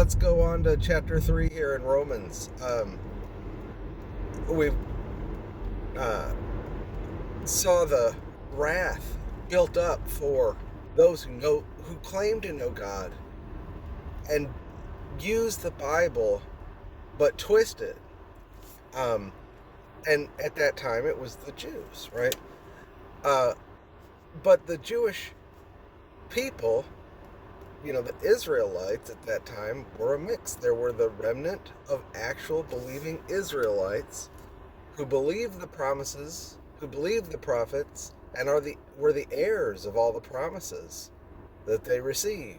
let's go on to chapter 3 here in Romans. We saw the wrath built up for those who claim to know God and use the Bible but twist it. And at that time it was the Jews, right? But the Jewish people, the Israelites at that time were a mix. There were the remnant of actual believing Israelites who believed the promises, who believed the prophets, and were the heirs of all the promises that they receive.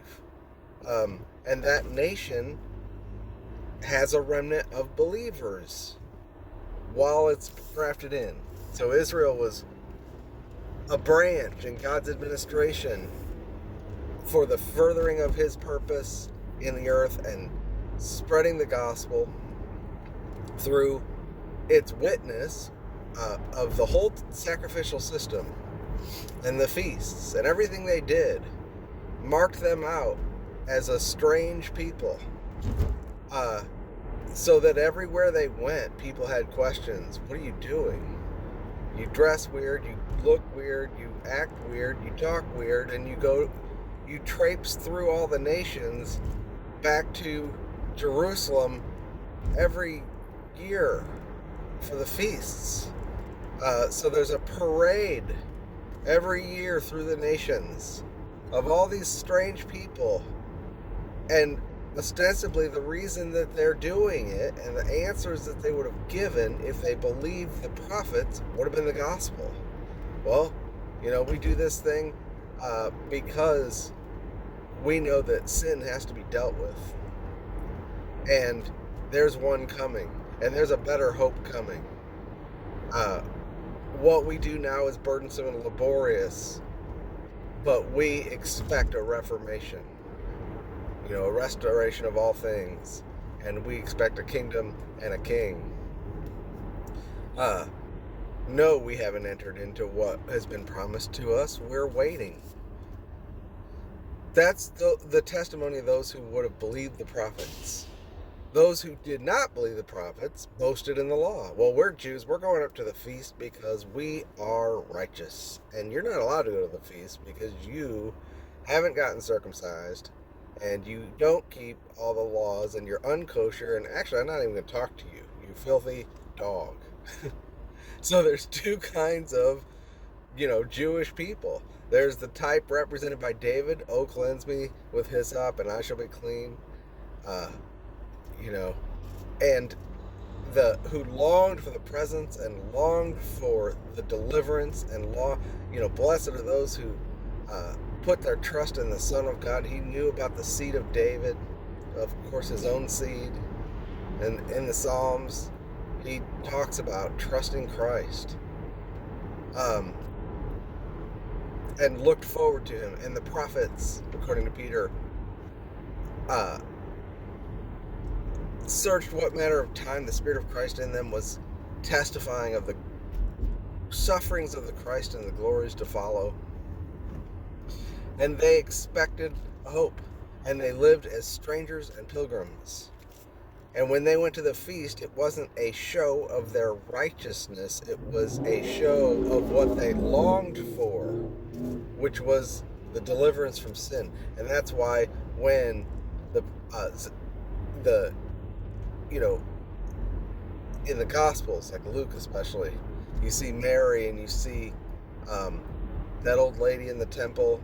And that nation has a remnant of believers while it's grafted in. So Israel was a branch in God's administration for the furthering of his purpose in the earth and spreading the gospel through its witness of the whole sacrificial system and the feasts and everything they did marked them out as a strange people, so that everywhere they went, people had questions. What are you doing? You dress weird, you look weird, you act weird, you talk weird, and you traipse through all the nations back to Jerusalem every year for the feasts. So there's a parade every year through the nations of all these strange people. And ostensibly the reason that they're doing it and the answers that they would have given if they believed the prophets would have been the gospel. Well, we do this thing because we know that sin has to be dealt with. And there's one coming. And there's a better hope coming. What we do now is burdensome and laborious, but we expect a reformation. A restoration of all things. And we expect a kingdom and a king. No, we haven't entered into what has been promised to us. We're waiting. That's the testimony of those who would have believed the prophets. Those who did not believe the prophets boasted in the law. Well, we're Jews. We're going up to the feast because we are righteous. And you're not allowed to go to the feast because you haven't gotten circumcised. And you don't keep all the laws, and you're unkosher, and actually I'm not even going to talk to you, you filthy dog. So there's two kinds of, Jewish people. There's the type represented by David, "Oh, cleanse me with hyssop, and I shall be clean." And who longed for the presence and longed for the deliverance and blessed are those who put their trust in the Son of God. He knew about the seed of David, of course his own seed, and in the Psalms he talks about trusting Christ, and looked forward to him. And the prophets, according to Peter, searched what manner of time the Spirit of Christ in them was testifying of the sufferings of the Christ and the glories to follow. And they expected hope, and they lived as strangers and pilgrims. And when they went to the feast, it wasn't a show of their righteousness, it was a show of what they longed for, which was the deliverance from sin. And that's why when in the Gospels, like Luke especially, you see Mary and you see that old lady in the temple,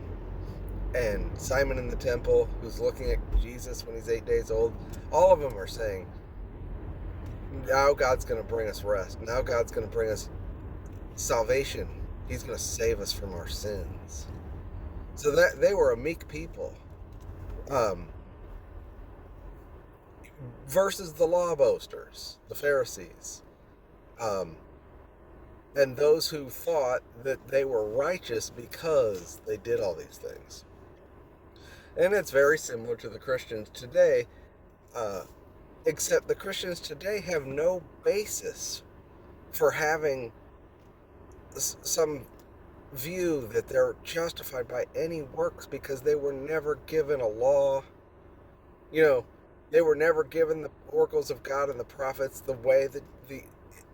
and Simon in the temple who's looking at Jesus when he's 8 days old. All of them are saying, now God's going to bring us rest. Now God's going to bring us salvation. He's going to save us from our sins. So that they were a meek people. Versus the law boasters, the Pharisees. And those who thought that they were righteous because they did all these things. And it's very similar to the Christians today, except the Christians today have no basis for having some view that they're justified by any works because they were never given a law. They were never given the oracles of God and the prophets the way that the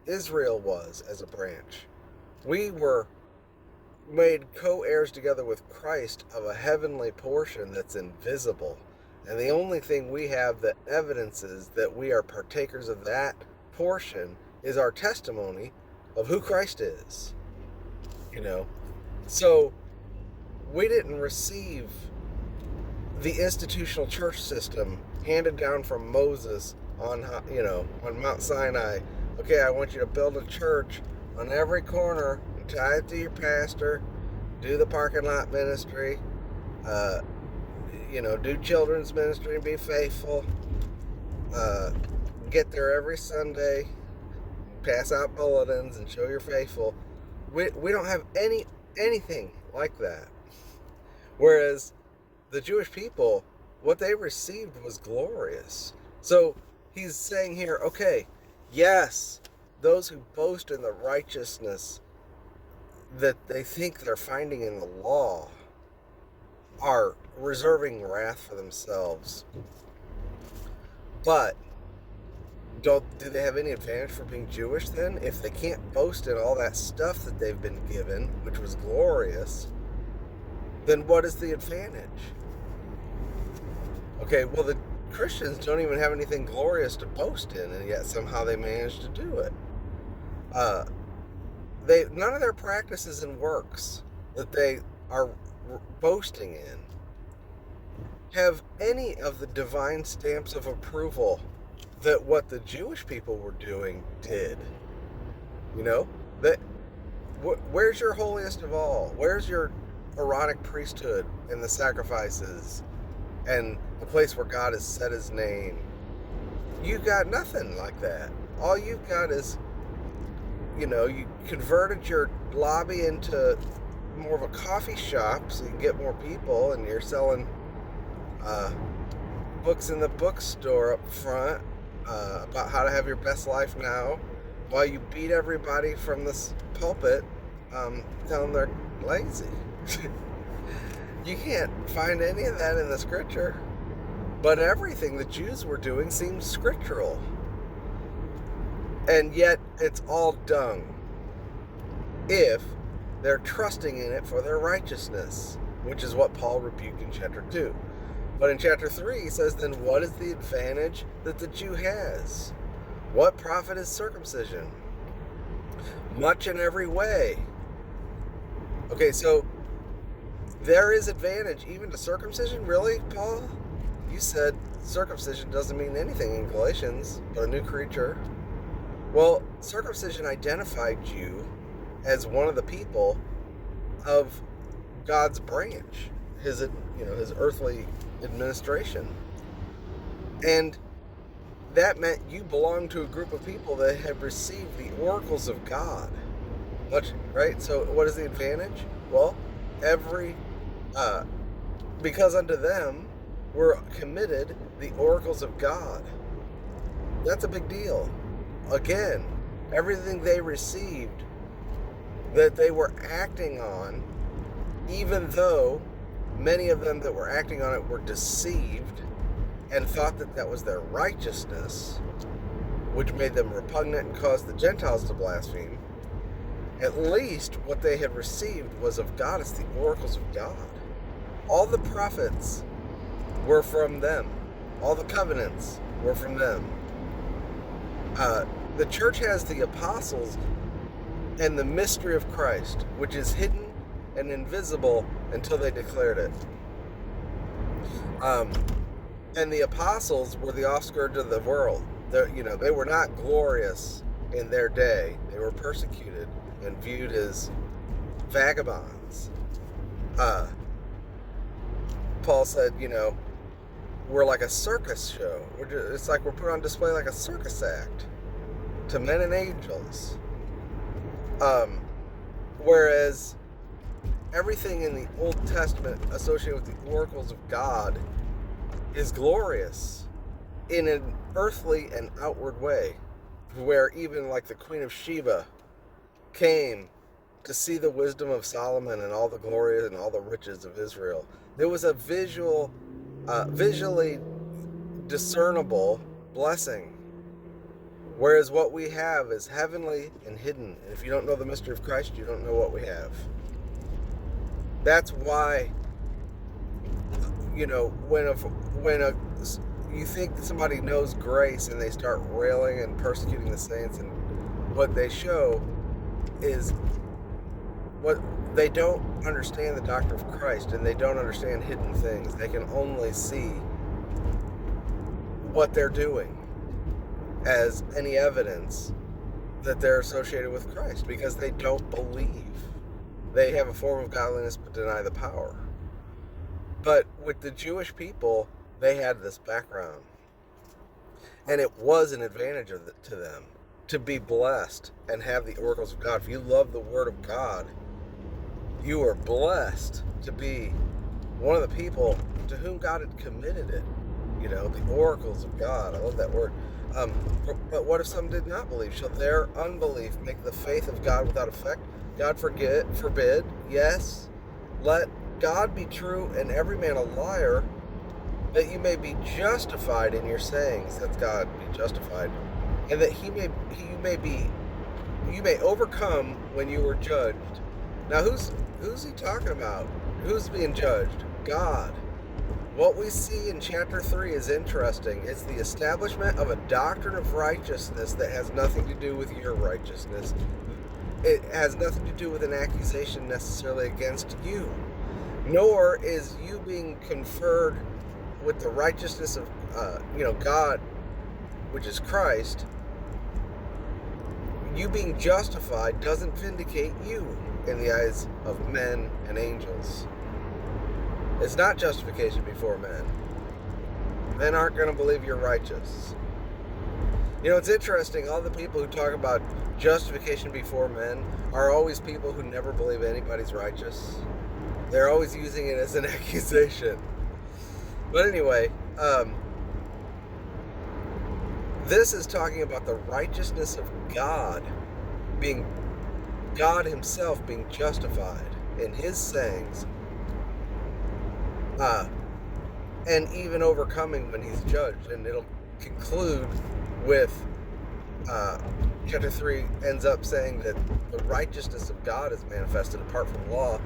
Israel was as a branch. We were made co-heirs together with Christ of a heavenly portion that's invisible. And the only thing we have that evidences that we are partakers of that portion is our testimony of who Christ is. So we didn't receive the institutional church system handed down from Moses on Mount Sinai. Okay, I want you to build a church on every corner and tie it to your pastor, do the parking lot ministry, do children's ministry and be faithful, get there every Sunday, pass out bulletins and show you're faithful. We don't have anything like that. Whereas the Jewish people, what they received was glorious. So he's saying here, okay, yes, those who boast in the righteousness that they think they're finding in the law are reserving wrath for themselves. But do they have any advantage for being Jewish then? If they can't boast in all that stuff that they've been given, which was glorious, then what is the advantage? Okay, well, the Christians don't even have anything glorious to boast in, and yet somehow they managed to do it. None of their practices and works that they are boasting in have any of the divine stamps of approval that what the Jewish people were doing did. Where's your holiest of all? Where's your Aaronic priesthood and the sacrifices and the place where God has set his name? You got nothing like that. All you've got is, you converted your lobby into more of a coffee shop so you can get more people, and you're selling books in the bookstore up front about how to have your best life now, while you beat everybody from this pulpit telling them they're lazy. You can't find any of that in the scripture, but everything the Jews were doing seems scriptural, and yet it's all dung if they're trusting in it for their righteousness, which is what Paul rebuked in chapter 2. But in chapter 3 he says, then what is the advantage that the Jew has? What profit is circumcision? Much in every way. Okay, so there is advantage even to circumcision? Really, Paul? You said circumcision doesn't mean anything in Galatians, but a new creature. Well, circumcision identified you as one of the people of God's branch, his earthly administration. And that meant you belonged to a group of people that had received the oracles of God. Right? So what is the advantage? Well, because unto them were committed the oracles of God. That's a big deal. Again, everything they received that they were acting on, even though many of them that were acting on it were deceived and thought that that was their righteousness, which made them repugnant and caused the Gentiles to blaspheme. At least what they had received was of God. It's the oracles of God. All the prophets were from them. All the covenants were from them. The church has the apostles and the mystery of Christ, which is hidden and invisible until they declared it. And the apostles were the offscourge of the world. They were not glorious in their day. They were persecuted and viewed as vagabonds. Paul said, we're like a circus show. It's like we're put on display like a circus act to men and angels. Whereas everything in the Old Testament associated with the oracles of God is glorious in an earthly and outward way, where even like the Queen of Sheba came to see the wisdom of Solomon and all the glory and all the riches of Israel. There was a visually discernible blessing. Whereas what we have is heavenly and hidden. And if you don't know the mystery of Christ, you don't know what we have. That's why, when you think somebody knows grace and they start railing and persecuting the saints, and what they show is what they don't understand the doctrine of Christ, and they don't understand hidden things. They can only see what they're doing as any evidence that they're associated with Christ, because they don't believe. They have a form of godliness but deny the power. But with the Jewish people, they had this background, and it was an advantage to them to be blessed and have the oracles of God. If you love the Word of God, you are blessed to be one of the people to whom God had committed it. The oracles of God. I love that word. But what if some did not believe? Shall their unbelief make the faith of God without effect? God forbid. Yes, let God be true and every man a liar, that you may be justified in your sayings. That's God, be justified, and that you may overcome when you were judged. Now, who's he talking about? Who's being judged? God. What we see in chapter 3 is interesting. It's the establishment of a doctrine of righteousness that has nothing to do with your righteousness. It has nothing to do with an accusation necessarily against you, nor is you being conferred with the righteousness of God, which is Christ. You being justified doesn't vindicate you in the eyes of men and angels. It's not justification before men. Men aren't going to believe you're righteous. It's interesting. All the people who talk about justification before men are always people who never believe anybody's righteous. They're always using it as an accusation. But anyway, this is talking about the righteousness of God, being God himself being justified in his sayings, and even overcoming when he's judged. And it'll conclude with chapter 3 ends up saying that the righteousness of God is manifested apart from law,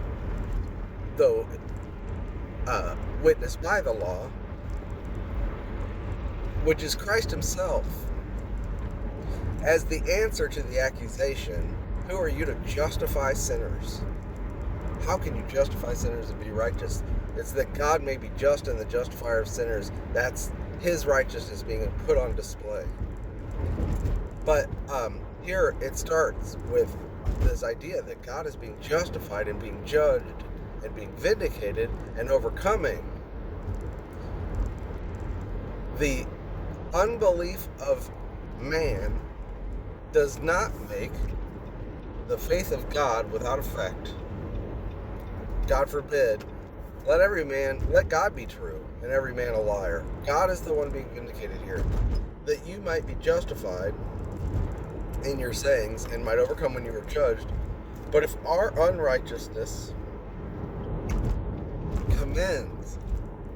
though witnessed by the law, which is Christ himself. As the answer to the accusation, who are you to justify sinners? How can you justify sinners and be righteous? It's that God may be just and the justifier of sinners. That's his righteousness being put on display. But here it starts with this idea that God is being justified and being judged and being vindicated and overcoming. The unbelief of man does not make the faith of God without effect. God forbid. Let God be true and every man a liar. God is the one being vindicated here, that you might be justified in your sayings and might overcome when you are judged. But if our unrighteousness commends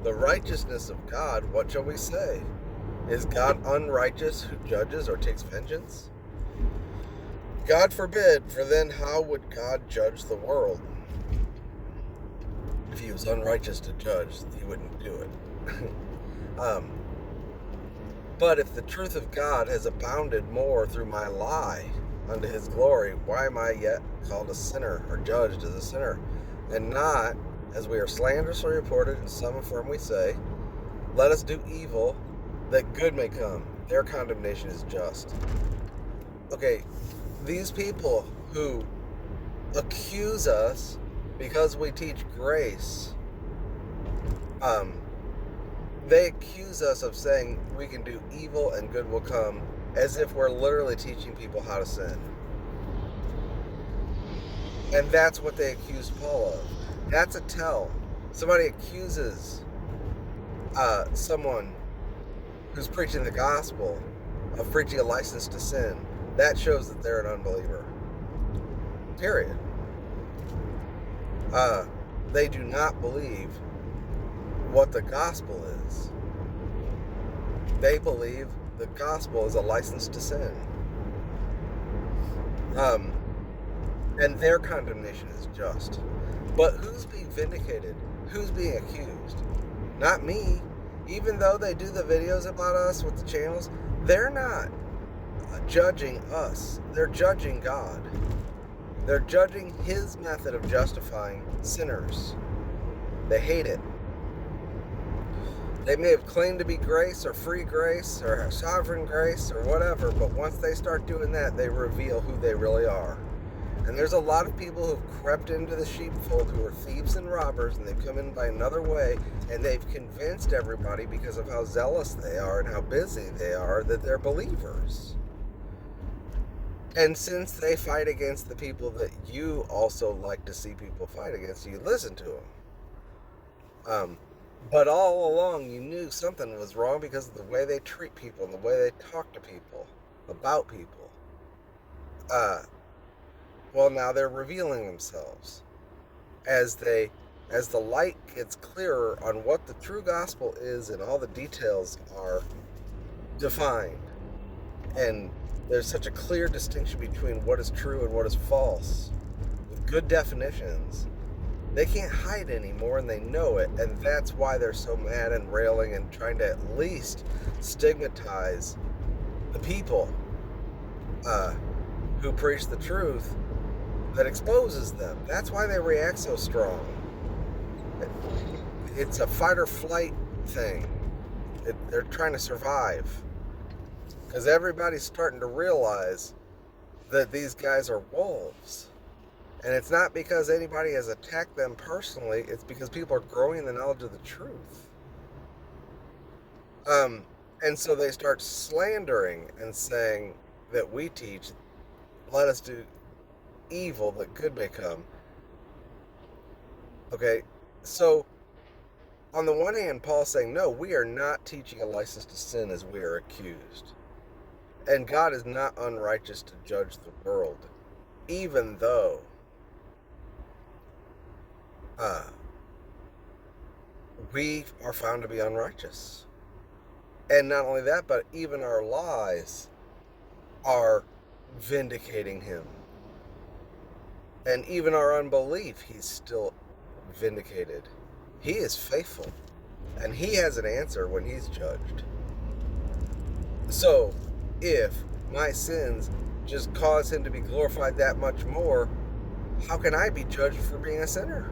the righteousness of God, what shall we say? Is God unrighteous who judges or takes vengeance? God forbid, for then how would God judge the world? If he was unrighteous to judge, he wouldn't do it. But if the truth of God has abounded more through my lie unto his glory, why am I yet called a sinner, or judged as a sinner? And not, as we are slanderously reported, and some affirm we say, let us do evil, that good may come. Their condemnation is just. Okay, these people who accuse us because we teach grace, they accuse us of saying we can do evil and good will come, as if we're literally teaching people how to sin. And that's what they accused Paul of. That's a tell. Somebody accuses someone who's preaching the gospel of preaching a license to sin. That shows that they're an unbeliever. Period. They do not believe what the gospel is. They believe the gospel is a license to sin. And their condemnation is just. But who's being vindicated? Who's being accused? Not me. Even though they do the videos about us with the channels, they're not judging us. They're judging God. They're judging his method of justifying sinners. They hate it. They may have claimed to be grace or free grace or sovereign grace or whatever, but once they start doing that, they reveal who they really are. And there's a lot of people who've crept into the sheepfold who are thieves and robbers, and they've come in by another way, and they've convinced everybody because of how zealous they are and how busy they are that they're believers. And since they fight against the people that you also like to see people fight against, you listen to them. But all along you knew something was wrong because of the way they treat people and the way they talk to people, about people. Well, now they're revealing themselves as the light gets clearer on what the true gospel is and all the details are defined. And there's such a clear distinction between what is true and what is false, with good definitions. They can't hide anymore, and they know it, and that's why they're so mad and railing and trying to at least stigmatize the people who preach the truth that exposes them. That's why they react so strong. It's a fight or flight thing. They're trying to survive. Because everybody's starting to realize that these guys are wolves. And it's not because anybody has attacked them personally, it's because people are growing in the knowledge of the truth. And so they start slandering and saying that we teach, let us do evil that good may come. Okay, so on the one hand, Paul's saying, no, we are not teaching a license to sin as we are accused. And God is not unrighteous to judge the world, even though we are found to be unrighteous. And not only that, but even our lies are vindicating him. And even our unbelief, he's still vindicated. He is faithful. And he has an answer when he's judged. So, if my sins just cause him to be glorified that much more, how can I be judged for being a sinner?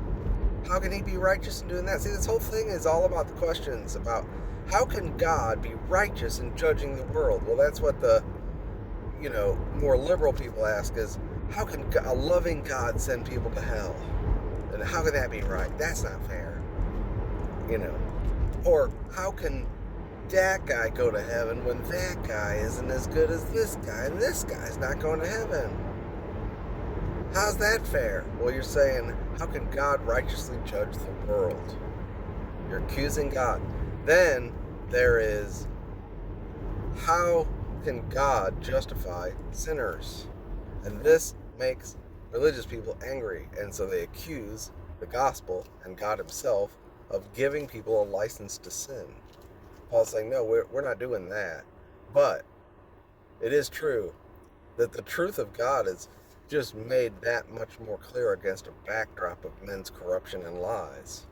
How can he be righteous in doing that? See, this whole thing is all about the questions about how can God be righteous in judging the world? Well, that's what the, more liberal people ask is, how can a loving God send people to hell? And how can that be right? That's not fair. Or how can that guy go to heaven when that guy isn't as good as this guy and this guy's not going to heaven? How's that fair? Well, you're saying, how can God righteously judge the world? You're accusing God. Then there is, how can God justify sinners? And this makes religious people angry, and so they accuse the gospel and God himself of giving people a license to sin. Paul's saying, no, we're not doing that. But it is true that the truth of God is just made that much more clear against a backdrop of men's corruption and lies.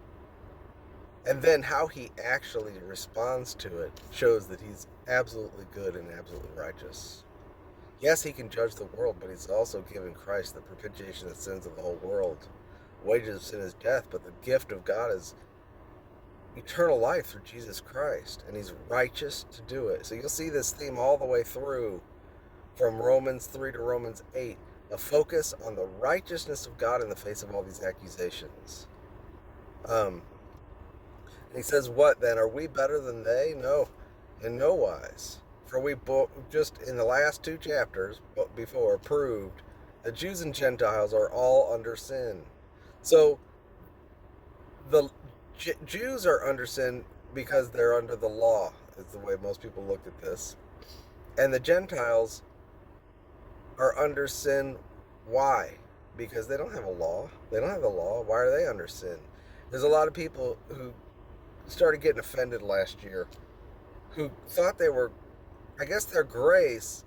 And then how he actually responds to it shows that he's absolutely good and absolutely righteous. Yes, he can judge the world, but he's also given Christ the propitiation of the sins of the whole world. The wages of sin is death, but the gift of God is eternal life through Jesus Christ, and he's righteous to do it. So you'll see this theme all the way through from Romans 3 to Romans 8, a focus on the righteousness of God in the face of all these accusations. And he says, what then? Are we better than they? No, in no wise. For we just in the last 2 chapters before proved that Jews and Gentiles are all under sin. So the Jews are under sin because they're under the law, is the way most people look at this. And the Gentiles are under sin. Why? Because they don't have a law. They don't have the law. Why are they under sin? There's a lot of people who started getting offended last year who thought they were, I guess they're grace,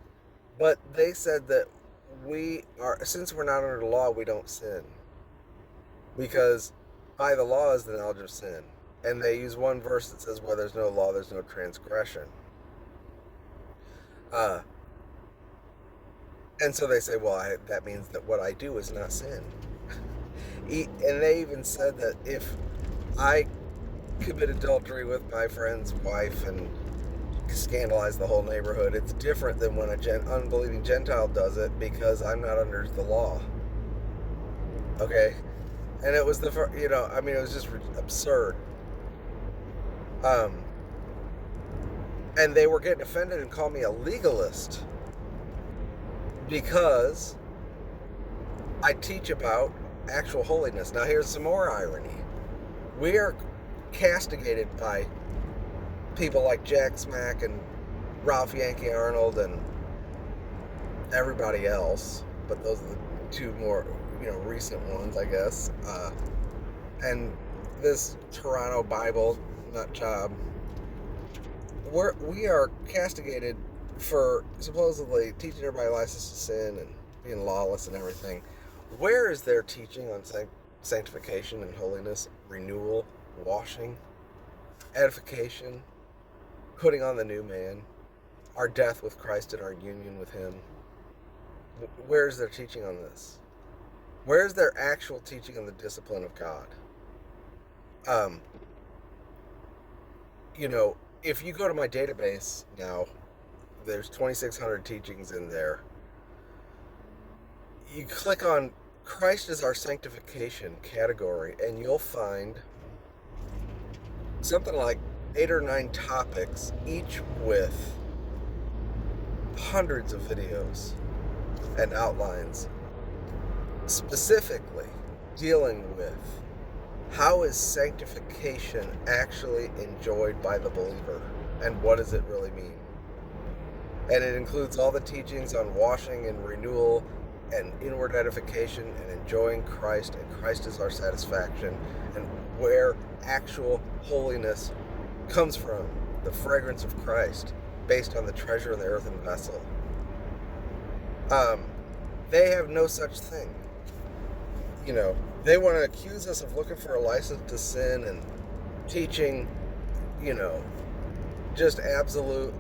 but they said that since we're not under the law, we don't sin. Because by the law is the knowledge of sin. And they use one verse that says, where there's no law, there's no transgression. And so they say, well, that means that what I do is not sin. And they even said that if I commit adultery with my friend's wife and scandalize the whole neighborhood, it's different than when an unbelieving Gentile does it, because I'm not under the law. Okay? And it was it was just absurd. And they were getting offended and called me a legalist because I teach about actual holiness. Now here's some more irony. We are castigated by people like Jack Smack and Ralph Yankee Arnold and everybody else, but those are the two more recent ones, I guess. And this Toronto Bible nut job, we are castigated for supposedly teaching everybody license to sin and being lawless and everything. Where is their teaching on sanctification and holiness, renewal, washing, edification, putting on the new man, our death with Christ and our union with him? Where is their teaching on this? Where is their actual teaching on the discipline of God? If you go to my database now, there's 2,600 teachings in there. You click on Christ is our sanctification category, and you'll find something like 8 or 9 topics, each with hundreds of videos and outlines specifically dealing with how is sanctification actually enjoyed by the believer, and what does it really mean? And it includes all the teachings on washing and renewal and inward edification and enjoying Christ, and Christ is our satisfaction, and where actual holiness comes from, the fragrance of Christ, based on the treasure in the earthen vessel. They have no such thing. They want to accuse us of looking for a license to sin and teaching, just absolute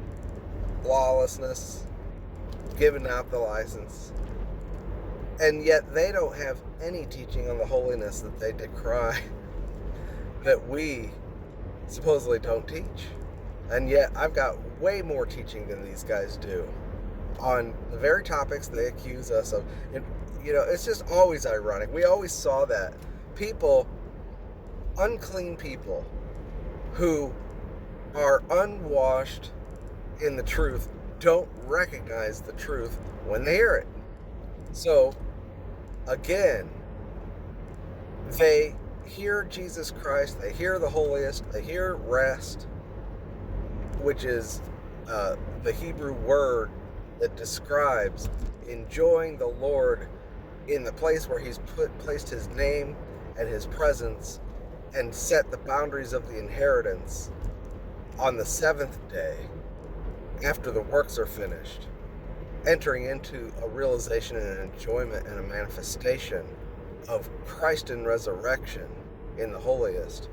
lawlessness, giving out the license. And yet they don't have any teaching on the holiness that they decry that we supposedly don't teach. And yet I've got way more teaching than these guys do on the very topics they accuse us of. It's just always ironic. We always saw that people, unclean people who are unwashed in the truth, don't recognize the truth when they hear it. So again, they hear Jesus Christ, they hear the holiest, they hear rest, which is the Hebrew word that describes enjoying the Lord in the place where he's placed his name and his presence and set the boundaries of the inheritance on the 7th day after the works are finished, entering into a realization and an enjoyment and a manifestation of Christ in resurrection in the holiest.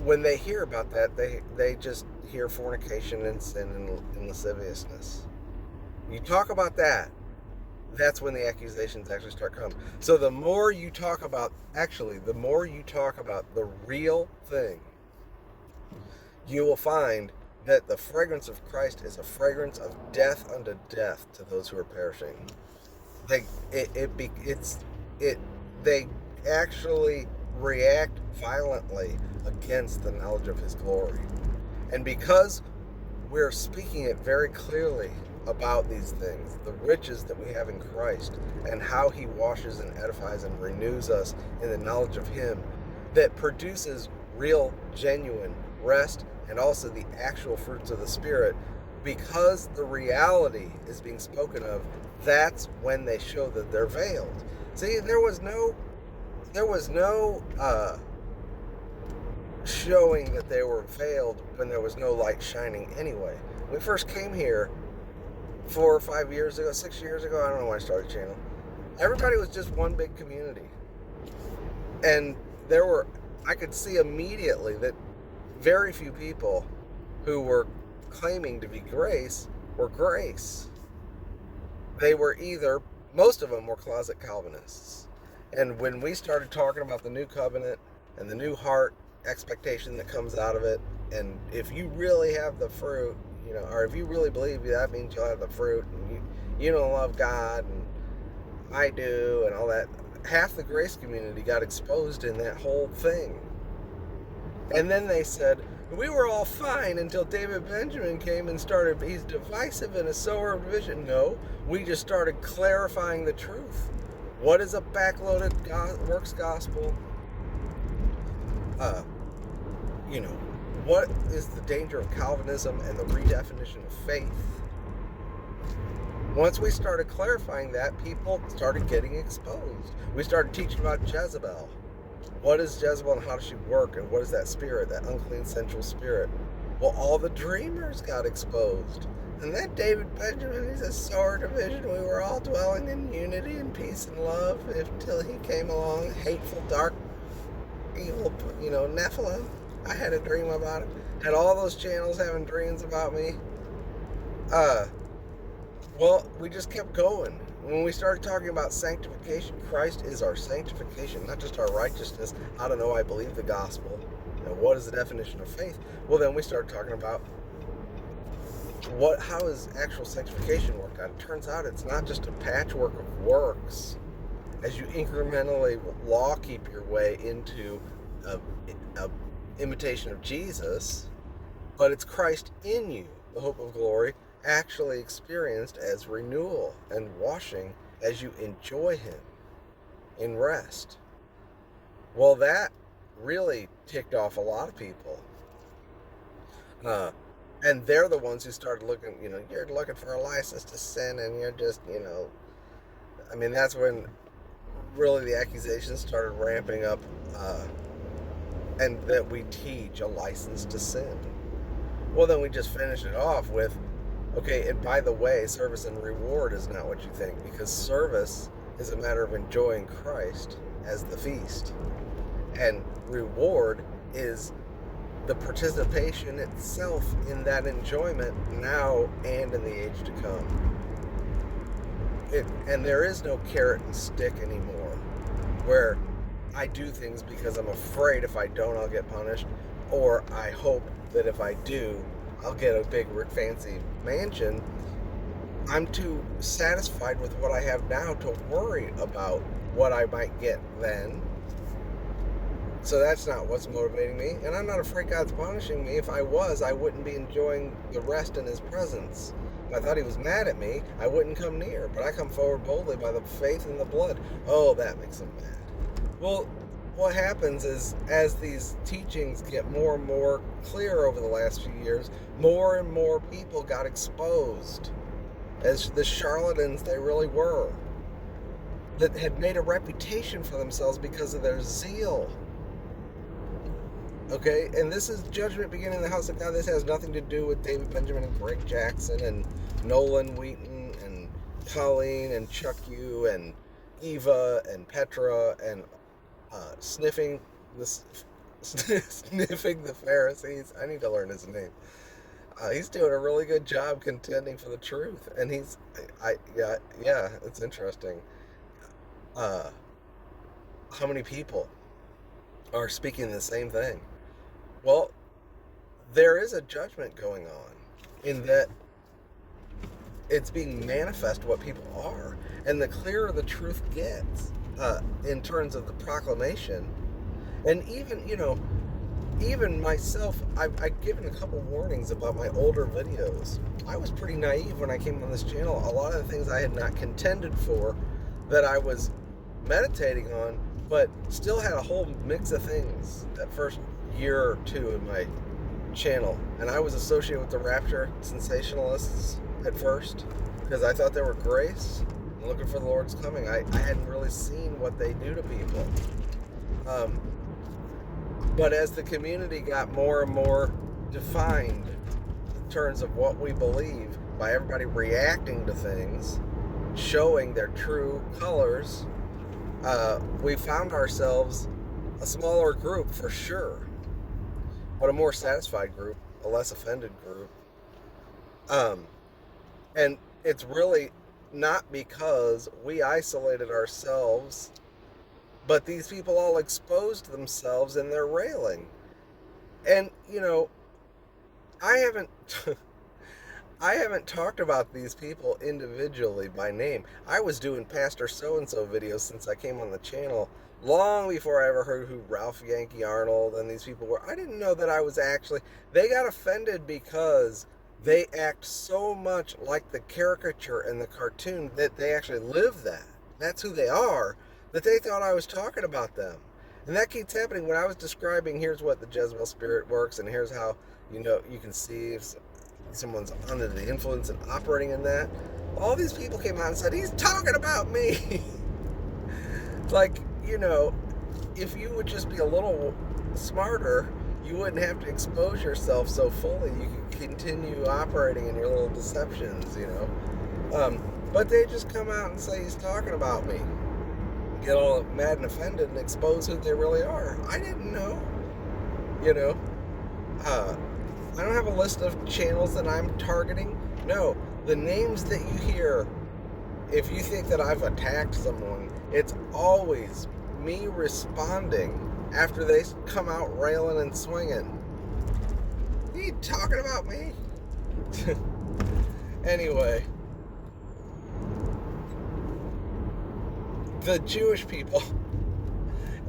When they hear about that, they just hear fornication and sin and lasciviousness. You talk about that, that's when the accusations actually start coming. So the more you talk about the real thing, you will find that the fragrance of Christ is a fragrance of death unto death to those who are perishing. They actually react violently against the knowledge of his glory. And because we're speaking it very clearly about these things, the riches that we have in Christ, and how he washes and edifies and renews us in the knowledge of him, that produces real, genuine rest and also the actual fruits of the Spirit, because the reality is being spoken of, that's when they show that they're veiled. See, there was no showing that they were veiled when there was no light shining anyway. When we first came here 4 or 5 years ago, 6 years ago, I don't know when I started the channel, everybody was just one big community. And I could see immediately that very few people who were claiming to be grace were grace. They were most of them were closet Calvinists. And when we started talking about the new covenant and the new heart expectation that comes out of it, and if you really have the fruit, or if you really believe that means you'll have the fruit, and you don't love God, and I do, and all that, half the grace community got exposed in that whole thing. And then they said, we were all fine until David Benjamin came and he's divisive and a sower of division. No, we just started clarifying the truth. What is a backloaded works gospel? What is the danger of Calvinism and the redefinition of faith? Once we started clarifying that, people started getting exposed. We started teaching about Jezebel. What is Jezebel and how does she work? And what is that spirit, that unclean sensual spirit? Well, all the dreamers got exposed. And that David Benjamin, he's a sower of division. We were all dwelling in unity and peace and love until he came along, hateful, dark, evil, Nephilim. I had a dream about it. Had all those channels having dreams about me. Well, we just kept going. When we started talking about sanctification, Christ is our sanctification, not just our righteousness. I don't know, I believe the gospel. And what is the definition of faith? Well, then we started talking about how is actual sanctification worked out. It turns out it's not just a patchwork of works. As you incrementally law keep your way into a imitation of Jesus, but it's Christ in you, the hope of glory, actually experienced as renewal and washing as you enjoy him in rest. Well, that really ticked off a lot of people. And they're the ones who started looking, you're looking for a license to sin, and you're just, that's when really the accusations started ramping up, and that we teach a license to sin. Well, then we just finished it off with, okay, and by the way, service and reward is not what you think, because service is a matter of enjoying Christ as the feast. And reward is the participation itself in that enjoyment now and in the age to come. And there is no carrot and stick anymore, where I do things because I'm afraid if I don't, I'll get punished, or I hope that if I do, I'll get a big fancy mansion. I'm too satisfied with what I have now to worry about what I might get then. So that's not what's motivating me, and I'm not afraid God's punishing me. If I was, I wouldn't be enjoying the rest in his presence. If I thought he was mad at me, I wouldn't come near, but I come forward boldly by the faith in the blood. Oh, that makes him mad. Well, what happens is, as these teachings get more and more clear over the last few years, more and more people got exposed as the charlatans they really were, that had made a reputation for themselves because of their zeal. Okay, and this is judgment beginning in the house of God. This has nothing to do with David Benjamin and Greg Jackson and Nolan Wheaton and Colleen and Chuck Yu and Eva and Petra and sniffing the Pharisees. I need to learn his name. He's doing a really good job contending for the truth, and it's interesting. How many people are speaking the same thing? Well, there is a judgment going on in that it's being manifest what people are, and the clearer the truth gets in terms of the proclamation, and even myself, I've given a couple warnings about my older videos. I was pretty naive when I came on this channel. A lot of the things I had not contended for, that I was meditating on, but still had a whole mix of things that first year or two in my channel. And I was associated with the rapture sensationalists at first because I thought they were grace and looking for the Lord's coming. I hadn't really seen what they do to people. But as the community got more and more defined in terms of what we believe, by everybody reacting to things, showing their true colors, we found ourselves a smaller group for sure, but a more satisfied group, a less offended group. And it's really not because we isolated ourselves, but these people all exposed themselves in their railing. And, I haven't I haven't talked about these people individually by name. I was doing Pastor So-and-so videos since I came on the channel long before I ever heard who Ralph Yankee Arnold and these people were. I didn't know that I was actually... They got offended because they act so much like the caricature and the cartoon that they actually live that. That's who they are, that they thought I was talking about them. And that keeps happening when I was describing, here's what the Jezebel spirit works, and here's how, you can see if someone's under the influence and operating in that. All these people came out and said, he's talking about me. Like, if you would just be a little smarter, you wouldn't have to expose yourself so fully. You could continue operating in your little deceptions, But they just come out and say he's talking about me. Get all mad and offended and expose who they really are. I didn't know. I don't have a list of channels that I'm targeting. No, the names that you hear, if you think that I've attacked someone, it's always me responding after they come out railing and swinging. Are you talking about me? Anyway, the Jewish people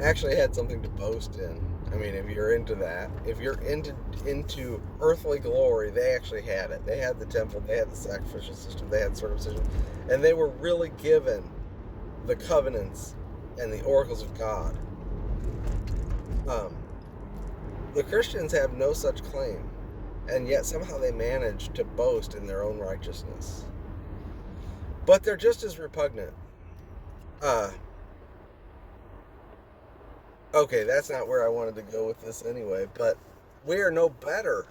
actually had something to boast in. I mean, if you're into that, if you're into earthly glory, they actually had it. They had the temple, they had the sacrificial system, they had circumcision, and they were really given the covenants and the oracles of God. The Christians have no such claim, and yet somehow they manage to boast in their own righteousness. But they're just as repugnant. Okay, that's not where I wanted to go with this anyway, but we are no better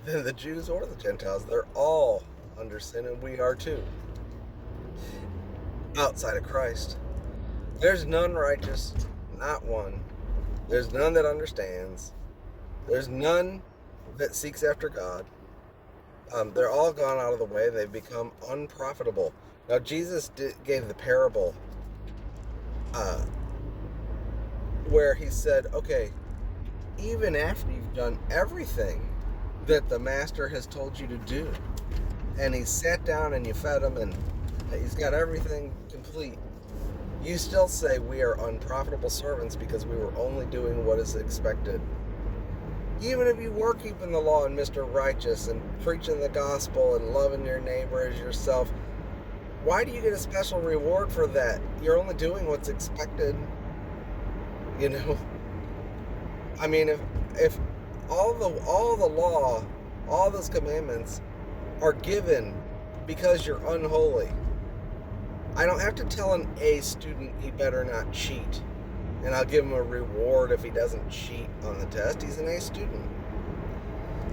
than the Jews or the Gentiles. They're all under sin, and we are too. Outside of Christ, there's none righteous, not one. There's none that understands. There's none that seeks after God. They're all gone out of the way. They've become unprofitable. Now, Jesus gave the parable where he said, okay, even after you've done everything that the master has told you to do, and he sat down and you fed him and he's got everything complete, you still say we are unprofitable servants because we were only doing what is expected. Even if you were keeping the law and Mr. Righteous and preaching the gospel and loving your neighbor as yourself, why do you get a special reward for that? You're only doing what's expected. I mean, if all the law, all those commandments are given because you're unholy, I don't have to tell an A student he better not cheat, and I'll give him a reward if he doesn't cheat on the test. He's an A student.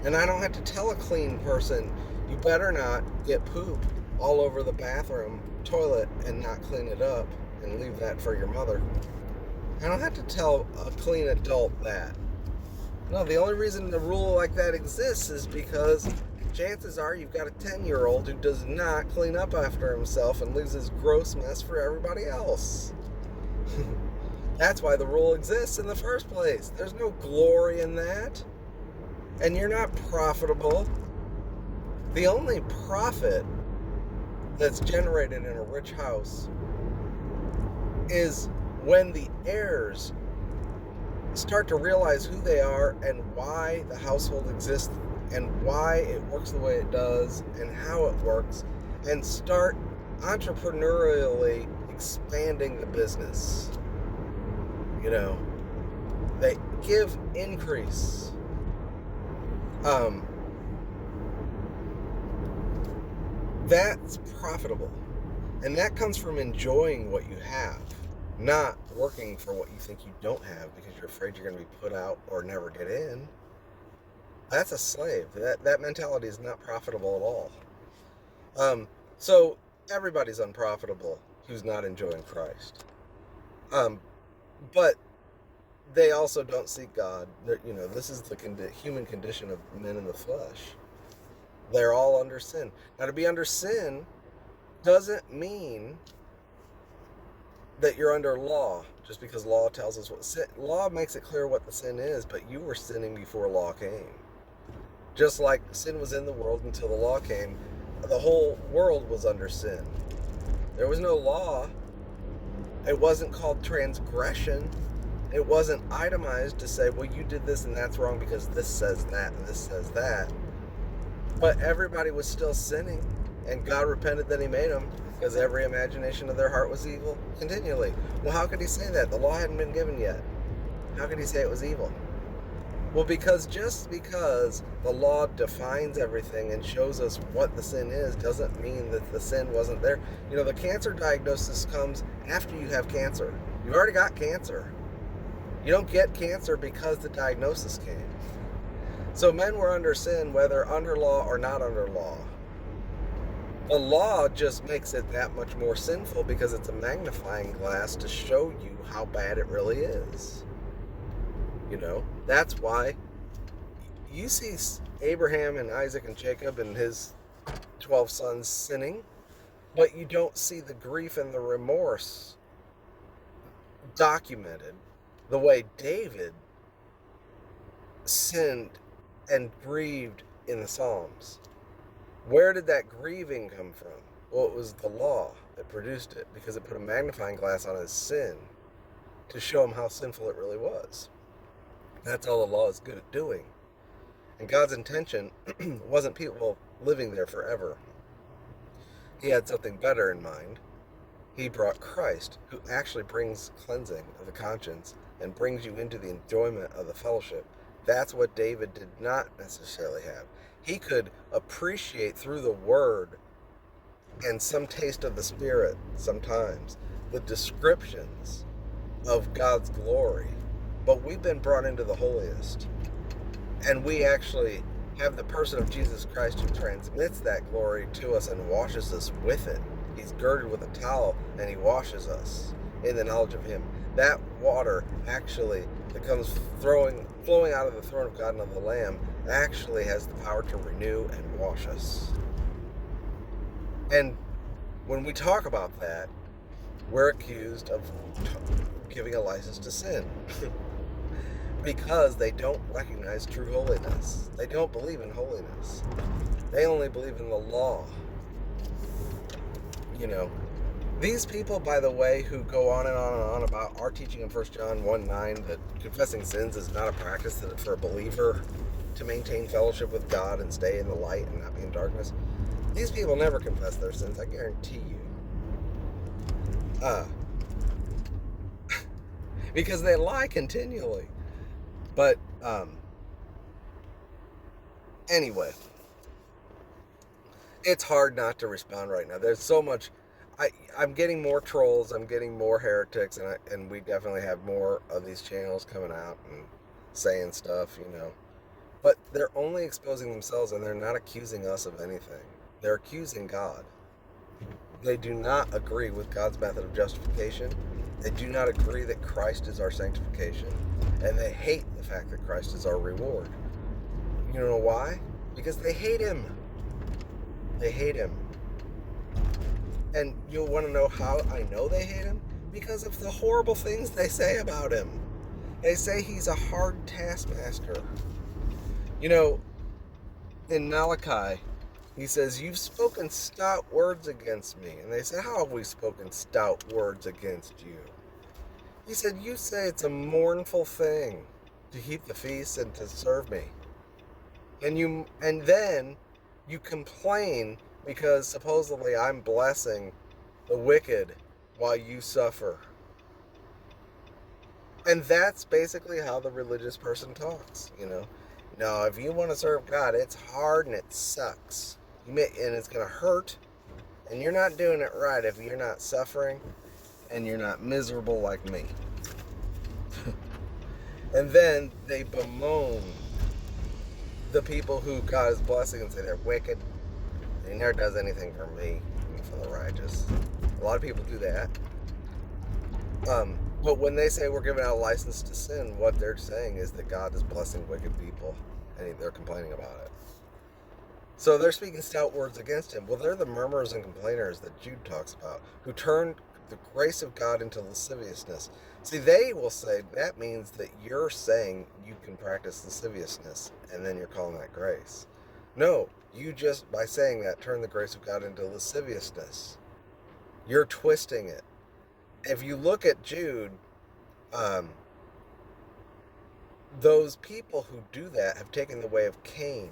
And I don't have to tell a clean person, you better not get poop all over the bathroom toilet and not clean it up and leave that for your mother. I don't have to tell a clean adult that. No, the only reason a rule like that exists is because chances are you've got a 10-year-old who does not clean up after himself and leaves his gross mess for everybody else. That's why the rule exists in the first place. There's no glory in that. And you're not profitable. The only profit that's generated in a rich house is when the heirs start to realize who they are and why the household exists and why it works the way it does and how it works, and start entrepreneurially expanding the business. They give increase. That's profitable. And that comes from enjoying what you have. not working for what you think you don't have because you're afraid you're going to be put out or never get in, that's a slave. That mentality is not profitable at all. So everybody's unprofitable who's not enjoying Christ. But they also don't seek God. This is the human condition of men in the flesh. They're all under sin. Now, to be under sin doesn't mean that you're under law, just because law tells us what sin. Law makes it clear what the sin is, but you were sinning before law came. Just like sin was in the world until the law came, the whole world was under sin. There was no law. It wasn't called transgression. It wasn't itemized to say, well, you did this and that's wrong because this says that and this says that. But everybody was still sinning, and God repented that he made them, because every imagination of their heart was evil continually. Well, how could he say that? The law hadn't been given yet. How could he say it was evil? Well, just because the law defines everything and shows us what the sin is doesn't mean that the sin wasn't there. The cancer diagnosis comes after you have cancer. You've already got cancer. You don't get cancer because the diagnosis came. So men were under sin, whether under law or not under law. The law just makes it that much more sinful because it's a magnifying glass to show you how bad it really is. That's why you see Abraham and Isaac and Jacob and his 12 sons sinning, but you don't see the grief and the remorse documented the way David sinned and grieved in the Psalms. Where did that grieving come from? Well, it was the law that produced it, because it put a magnifying glass on his sin to show him how sinful it really was. That's all the law is good at doing. And God's intention wasn't people living there forever. He had something better in mind. He brought Christ, who actually brings cleansing of the conscience and brings you into the enjoyment of the fellowship. That's what David did not necessarily have. He could appreciate through the word and some taste of the Spirit sometimes the descriptions of God's glory. But we've been brought into the holiest. And we actually have the person of Jesus Christ who transmits that glory to us and washes us with it. He's girded with a towel and he washes us in the knowledge of him. That water actually that comes flowing out of the throne of God and of the Lamb actually has the power to renew and wash us. And when we talk about that, we're accused of giving a license to sin because they don't recognize true holiness. They don't believe in holiness. They only believe in the law. These people, by the way, who go on and on and on about our teaching in 1 John 1:9 that confessing sins is not a practice that for a believer to maintain fellowship with God and stay in the light and not be in darkness, these people never confess their sins, I guarantee you. Because they lie continually. But, anyway, it's hard not to respond right now. There's so much. I'm getting more trolls, I'm getting more heretics, and we definitely have more of these channels coming out and saying stuff, But they're only exposing themselves, and they're not accusing us of anything. They're accusing God. They do not agree with God's method of justification. They do not agree that Christ is our sanctification. And they hate the fact that Christ is our reward. You know why? Because they hate him. They hate him. And you'll want to know how I know they hate him? Because of the horrible things they say about him. They say he's a hard taskmaster. In Malachi, he says, "You've spoken stout words against me." And they said, "How have we spoken stout words against you?" He said, "You say it's a mournful thing to keep the feast and to serve me. And then you complain because supposedly I'm blessing the wicked while you suffer." And that's basically how the religious person talks, No, if you want to serve God, it's hard and it sucks. And it's going to hurt. And you're not doing it right if you're not suffering. and you're not miserable like me. And then they bemoan the people who God is blessing and say they're wicked. He never does anything for me, for the righteous. A lot of people do that. But when they say we're giving out a license to sin, what they're saying is that God is blessing wicked people, and they're complaining about it. So they're speaking stout words against him. Well, they're the murmurers and complainers that Jude talks about, who turned the grace of God into lasciviousness. See, they will say that means that you're saying you can practice lasciviousness, and then you're calling that grace. No, you just, by saying that, turn the grace of God into lasciviousness. You're twisting it. If you look at Jude, those people who do that have taken the way of Cain,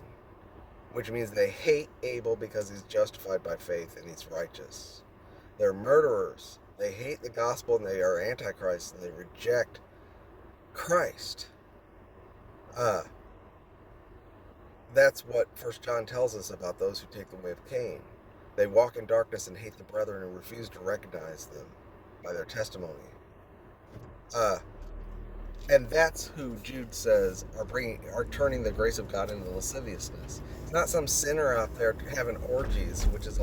which means they hate Abel because he's justified by faith and he's righteous. They're murderers. They hate the gospel and they are antichrist and they reject Christ. That's what 1 John tells us about those who take the way of Cain. They walk in darkness and hate the brethren and refuse to recognize them by their testimony. And that's who Jude says are turning the grace of God into lasciviousness. It's not some sinner out there having orgies, which is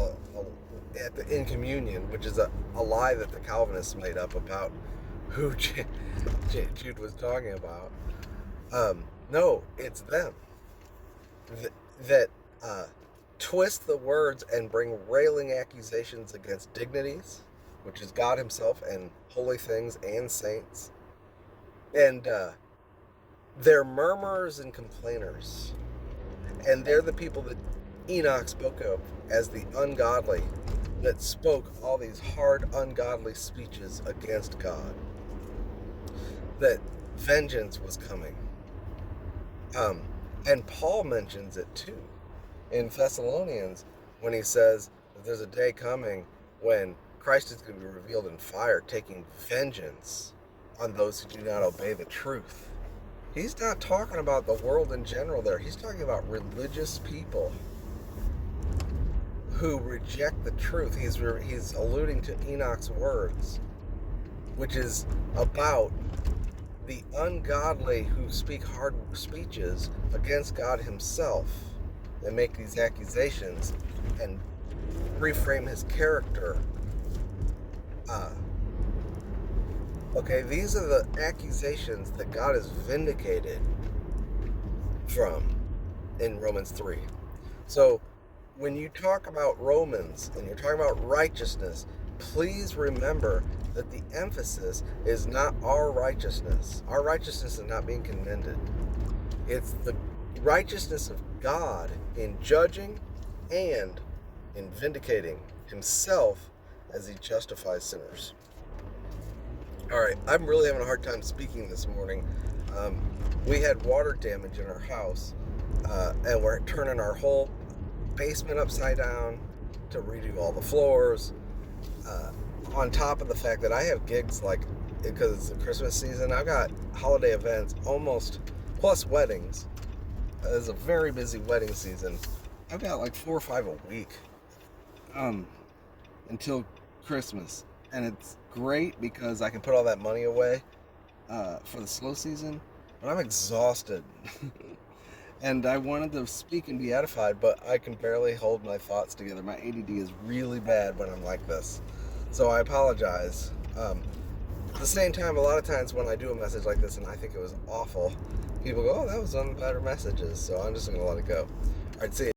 in communion, which is a lie that the Calvinists made up about who Jude was talking about. No, it's them that twist the words and bring railing accusations against dignities, which is God himself, and holy things and saints. And they're murmurers and complainers. And they're the people that Enoch spoke of as the ungodly, that spoke all these hard, ungodly speeches against God. That vengeance was coming. And Paul mentions it too in Thessalonians when he says that there's a day coming when Christ is going to be revealed in fire, taking vengeance on those who do not obey the truth. He's not talking about the world in general there. He's talking about religious people who reject the truth. He's alluding to Enoch's words, which is about the ungodly who speak hard speeches against God himself and make these accusations and reframe his character. Okay, these are the accusations that God is vindicated from in Romans 3. So when you talk about Romans and you're talking about righteousness, please remember that the emphasis is not our righteousness. Our righteousness is not being commended. It's the righteousness of God in judging and in vindicating himself as he justifies sinners. All right, I'm really having a hard time speaking this morning. We had water damage in our house, and we're turning our whole basement upside down to redo all the floors. On top of the fact that I have gigs, because it's the Christmas season, I've got holiday events almost, plus weddings. It's a very busy wedding season. I've got 4 or 5 a week until Christmas. And it's great because I can put all that money away for the slow season. But I'm exhausted. And I wanted to speak and be edified, but I can barely hold my thoughts together. My ADD is really bad when I'm like this. So I apologize. At the same time, a lot of times when I do a message like this and I think it was awful, people go, oh, that was one of the better messages. So I'm just going to let it go. All right, see you.